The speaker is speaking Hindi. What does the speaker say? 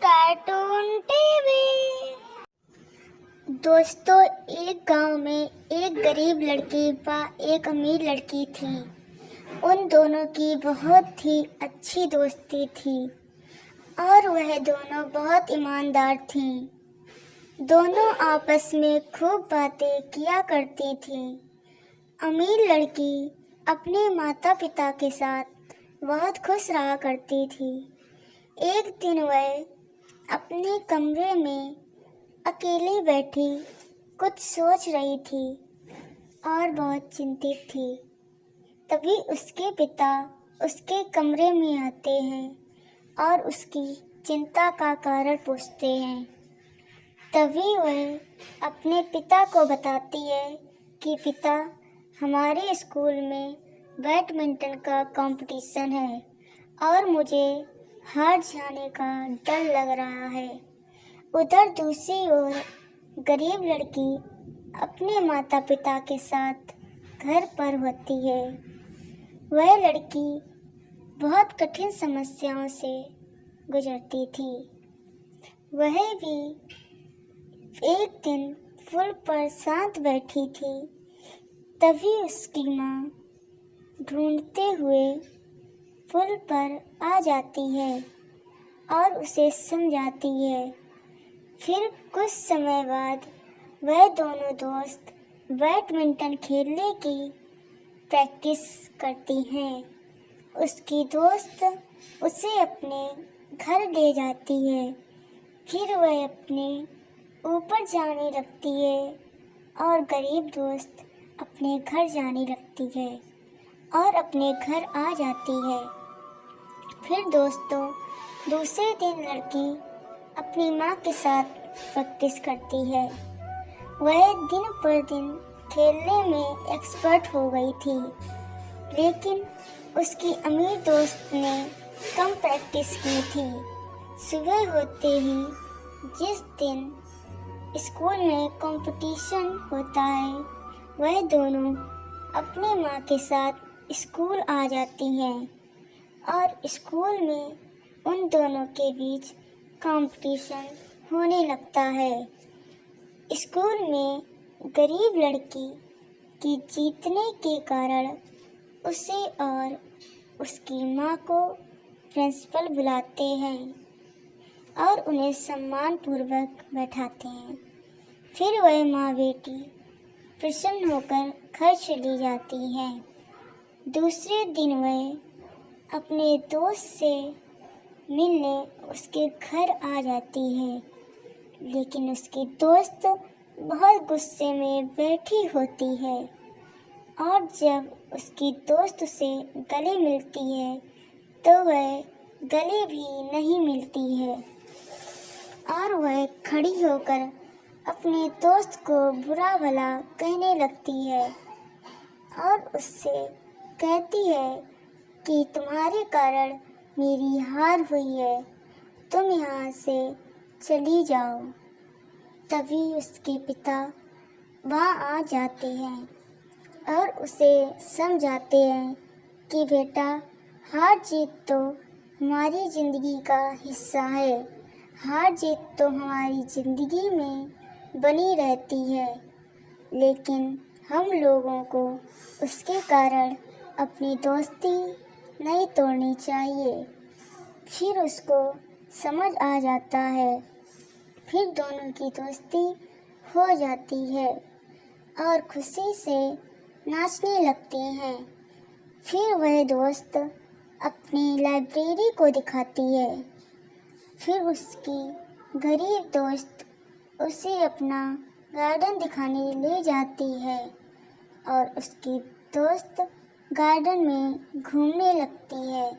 Cartoon TV. दोस्तों, एक गांव में एक गरीब लड़की व एक अमीर लड़की थी। उन दोनों की बहुत ही अच्छी दोस्ती थी और वह दोनों बहुत ईमानदार थीं। दोनों आपस में खूब बातें किया करती थीं। अमीर लड़की अपने माता पिता के साथ बहुत खुश रहा करती थी। एक दिन वह अपने कमरे में अकेली बैठी कुछ सोच रही थी और बहुत चिंतित थी। तभी उसके पिता उसके कमरे में आते हैं और उसकी चिंता का कारण पूछते हैं। तभी वह अपने पिता को बताती है कि पिता, हमारे स्कूल में बैडमिंटन का कंपटीशन है और मुझे हार जाने का डर लग रहा है। उधर दूसरी ओर गरीब लड़की अपने माता पिता के साथ घर पर होती है। वह लड़की बहुत कठिन समस्याओं से गुजरती थी। वह भी एक दिन पुल पर शांत बैठी थी। तभी उसकी माँ ढूंढते हुए पुल पर आ जाती है और उसे समझाती है। फिर कुछ समय बाद वह दोनों दोस्त बैडमिंटन खेलने की प्रैक्टिस करती हैं। उसकी दोस्त उसे अपने घर ले जाती है। फिर वह अपने ऊपर जाने लगती है और गरीब दोस्त अपने घर जाने लगती है और अपने घर आ जाती है। फिर दोस्तों, दूसरे दिन लड़की अपनी माँ के साथ प्रैक्टिस करती है। वह दिन पर दिन खेलने में एक्सपर्ट हो गई थी, लेकिन उसकी अमीर दोस्त ने कम प्रैक्टिस की थी। सुबह होते ही जिस दिन स्कूल में कंपटीशन होता है, वह दोनों अपनी माँ के साथ स्कूल आ जाती हैं और स्कूल में उन दोनों के बीच कंपटीशन होने लगता है। स्कूल में गरीब लड़की की जीतने के कारण उसे और उसकी माँ को प्रिंसिपल बुलाते हैं और उन्हें सम्मानपूर्वक बैठाते हैं। फिर वह माँ बेटी प्रसन्न होकर घर चली जाती हैं। दूसरे दिन वह अपने दोस्त से मिलने उसके घर आ जाती है, लेकिन उसकी दोस्त बहुत गुस्से में बैठी होती है और जब उसकी दोस्त उसे गले मिलती है तो वह गले भी नहीं मिलती है और वह खड़ी होकर अपने दोस्त को बुरा भला कहने लगती है और उससे कहती है कि तुम्हारे कारण मेरी हार हुई है, तुम यहाँ से चली जाओ। तभी उसके पिता वहाँ आ जाते हैं और उसे समझाते हैं कि बेटा, हार जीत तो हमारी ज़िंदगी का हिस्सा है। हार जीत तो हमारी ज़िंदगी में बनी रहती है, लेकिन हम लोगों को उसके कारण अपनी दोस्ती नहीं तोड़नी चाहिए। फिर उसको समझ आ जाता है। फिर दोनों की दोस्ती हो जाती है और खुशी से नाचने लगते हैं। फिर वह दोस्त अपनी लाइब्रेरी को दिखाती है। फिर उसकी गरीब दोस्त उसे अपना गार्डन दिखाने ले जाती है और उसकी दोस्त गार्डन में घूमने लगती है।